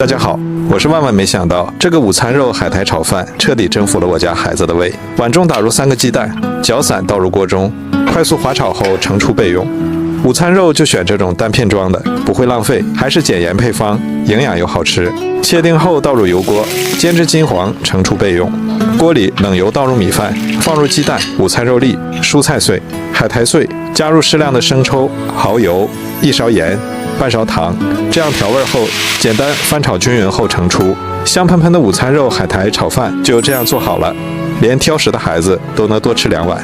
大家好，我是万万没想到，这个午餐肉海苔炒饭彻底征服了我家孩子的胃。碗中打入3个鸡蛋，搅散倒入锅中，快速滑炒后盛出备用。午餐肉就选这种单片装的，不会浪费，还是减盐配方，营养又好吃。切丁后倒入油锅，煎至金黄，盛出备用。锅里冷油倒入米饭，放入鸡蛋、午餐肉粒、蔬菜碎、海苔碎，加入适量的生抽、蚝油、1勺盐、半勺糖，这样调味后，简单翻炒均匀后盛出。香喷喷的午餐肉海苔炒饭就这样做好了，连挑食的孩子都能多吃2碗。